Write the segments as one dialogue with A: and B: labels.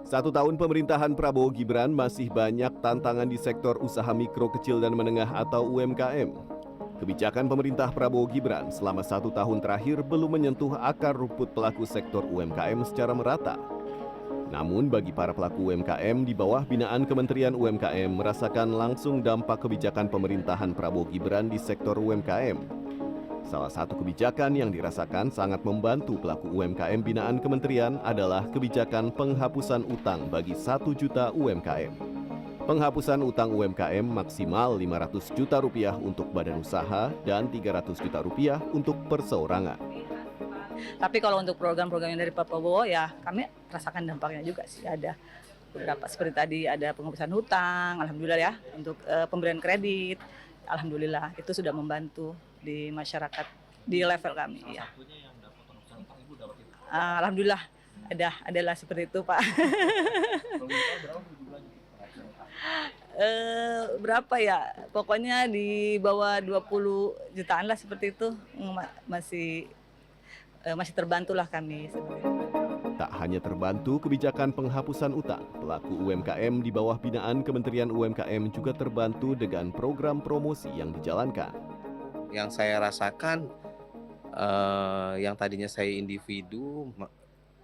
A: Satu tahun pemerintahan Prabowo Gibran masih banyak tantangan di sektor usaha mikro kecil dan menengah atau UMKM. Kebijakan pemerintah Prabowo Gibran selama 1 tahun terakhir belum menyentuh akar rumput pelaku sektor UMKM secara merata. Namun bagi para pelaku UMKM di bawah binaan Kementerian UMKM merasakan langsung dampak kebijakan pemerintahan Prabowo Gibran di sektor UMKM. Salah satu kebijakan yang dirasakan sangat membantu pelaku UMKM binaan kementerian adalah kebijakan penghapusan utang bagi 1 juta UMKM. Penghapusan utang UMKM maksimal Rp500 juta untuk badan usaha dan Rp300 juta untuk perseorangan.
B: Tapi kalau untuk program-program yang dari Pak Prabowo ya kami rasakan dampaknya juga sih. Ada beberapa seperti tadi ada penghapusan hutang, alhamdulillah ya, untuk pemberian kredit, alhamdulillah itu sudah membantu di masyarakat di level kami. Ya. Alhamdulillah adalah seperti itu Pak. Berapa ya? Pokoknya di bawah 20 jutaan lah seperti itu, masih terbantulah kami.
A: Tak hanya terbantu kebijakan penghapusan utang, pelaku UMKM di bawah binaan Kementerian UMKM juga terbantu dengan program promosi yang dijalankan.
C: Yang saya rasakan, yang tadinya saya individu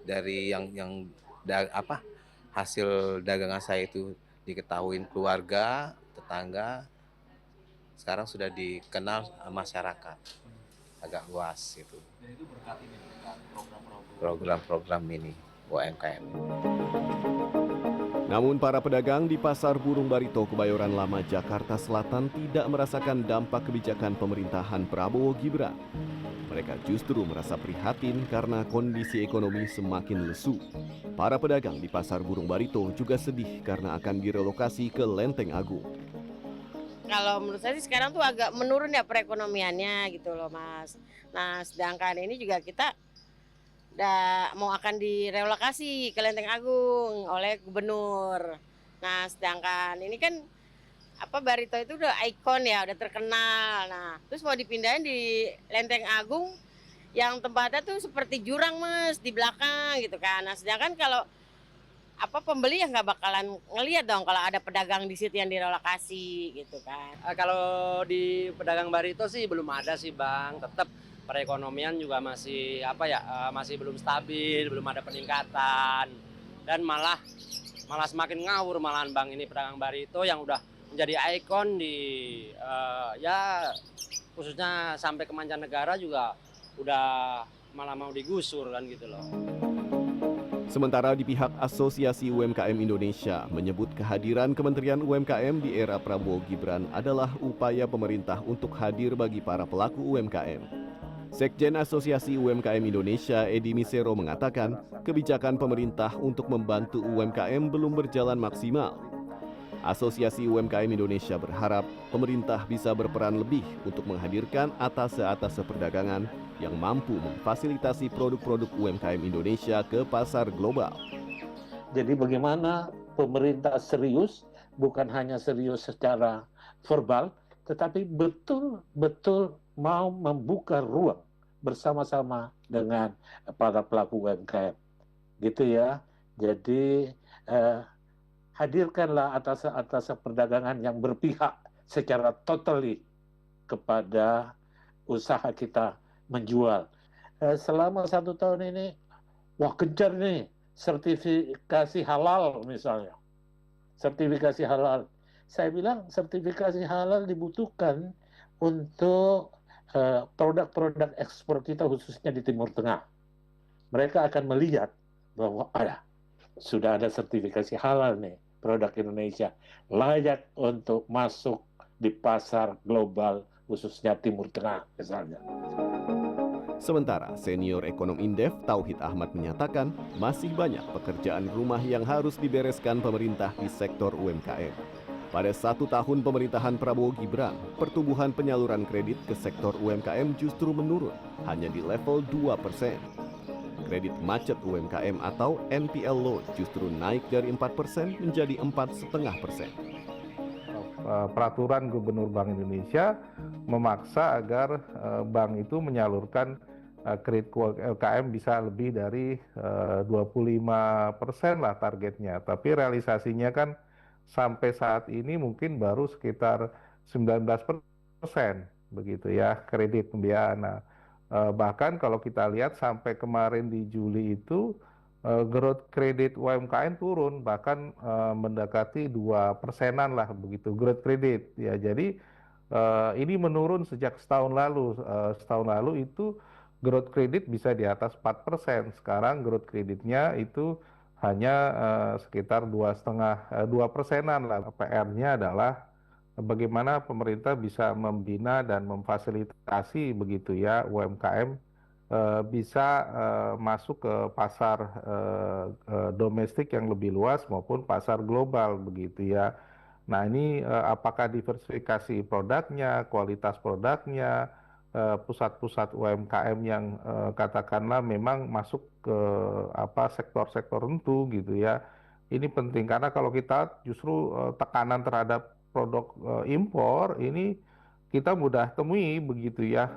C: dari hasil dagangan saya itu diketahui keluarga, tetangga, sekarang sudah dikenal masyarakat agak luas itu. Dan itu berkat ini, program-program ini UMKM.
A: Namun para pedagang di Pasar Burung Barito, Kebayoran Lama, Jakarta Selatan tidak merasakan dampak kebijakan pemerintahan Prabowo Gibran. Mereka justru merasa prihatin karena kondisi ekonomi semakin lesu. Para pedagang di Pasar Burung Barito juga sedih karena akan direlokasi ke Lenteng Agung.
D: Kalau menurut saya sih sekarang tuh agak menurun ya perekonomiannya gitu loh Mas. Nah sedangkan ini juga kita mau akan direlokasi ke Lenteng Agung oleh gubernur. Nah sedangkan ini kan Barito itu udah ikon ya, udah terkenal. Nah terus mau dipindahin di Lenteng Agung yang tempatnya tuh seperti jurang Mas di belakang gitu kan. Nah sedangkan kalau pembeli ya nggak bakalan ngelihat dong kalau ada pedagang di situ yang direlokasi gitu kan.
E: Kalau di pedagang Barito sih belum ada sih Bang, tetap perekonomian juga masih masih belum stabil, belum ada peningkatan dan malah semakin ngawur malahan Bang ini pedagang Barito yang udah menjadi ikon di khususnya sampai ke mancanegara juga udah malah mau digusur kan gitu loh.
A: Sementara di pihak Asosiasi UMKM Indonesia menyebut kehadiran Kementerian UMKM di era Prabowo Gibran adalah upaya pemerintah untuk hadir bagi para pelaku UMKM. Sekjen Asosiasi UMKM Indonesia, Edi Misero, mengatakan kebijakan pemerintah untuk membantu UMKM belum berjalan maksimal. Asosiasi UMKM Indonesia berharap pemerintah bisa berperan lebih untuk menghadirkan atase-atase perdagangan yang mampu memfasilitasi produk-produk UMKM Indonesia ke pasar global.
F: Jadi bagaimana pemerintah serius, bukan hanya serius secara verbal, tetapi betul-betul mau membuka ruang bersama-sama dengan para pelaku UMKM. Gitu ya. Jadi hadirkanlah atase-atase perdagangan yang berpihak secara totally kepada usaha kita menjual. Selama 1 tahun ini, wah gencar nih, sertifikasi halal misalnya. Sertifikasi halal. Saya bilang sertifikasi halal dibutuhkan untuk produk-produk ekspor kita khususnya di Timur Tengah. Mereka akan melihat bahwa sudah ada sertifikasi halal nih, produk Indonesia layak untuk masuk di pasar global khususnya Timur Tengah misalnya.
A: Sementara senior ekonom Indef Tauhid Ahmad menyatakan masih banyak pekerjaan rumah yang harus dibereskan pemerintah di sektor UMKM. Pada 1 tahun pemerintahan Prabowo Gibran, pertumbuhan penyaluran kredit ke sektor UMKM justru menurun, hanya di level 2%. Kredit macet UMKM atau NPL loan justru naik dari 4% menjadi 4,5%.
G: Peraturan Gubernur Bank Indonesia memaksa agar bank itu menyalurkan kredit UMKM bisa lebih dari 25% lah targetnya. Tapi realisasinya kan sampai saat ini mungkin baru sekitar 19% begitu ya kredit pembiayaan. Nah, bahkan kalau kita lihat sampai kemarin di Juli itu growth kredit UMKM turun bahkan mendekati 2%-an lah begitu growth kredit ya. Jadi ini menurun sejak setahun lalu. Setahun lalu itu growth kredit bisa di atas 4%. Sekarang growth kreditnya itu hanya sekitar 2,5-2%-an lah. PR-nya adalah bagaimana pemerintah bisa membina dan memfasilitasi begitu ya UMKM bisa masuk ke pasar domestik yang lebih luas maupun pasar global begitu ya. Nah ini apakah diversifikasi produknya, kualitas produknya, pusat-pusat UMKM yang katakanlah memang masuk ke sektor-sektor tertentu gitu ya. Ini penting karena kalau kita justru tekanan terhadap produk impor ini kita mudah temui begitu ya.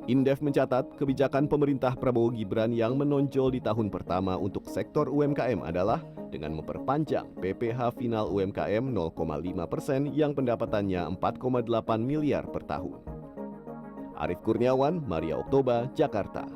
A: Indef mencatat kebijakan pemerintah Prabowo Gibran yang menonjol di tahun pertama untuk sektor UMKM adalah dengan memperpanjang PPh final UMKM 0,5% yang pendapatannya 4,8 miliar per tahun. Arief Kurniawan, Maria Oktober, Jakarta.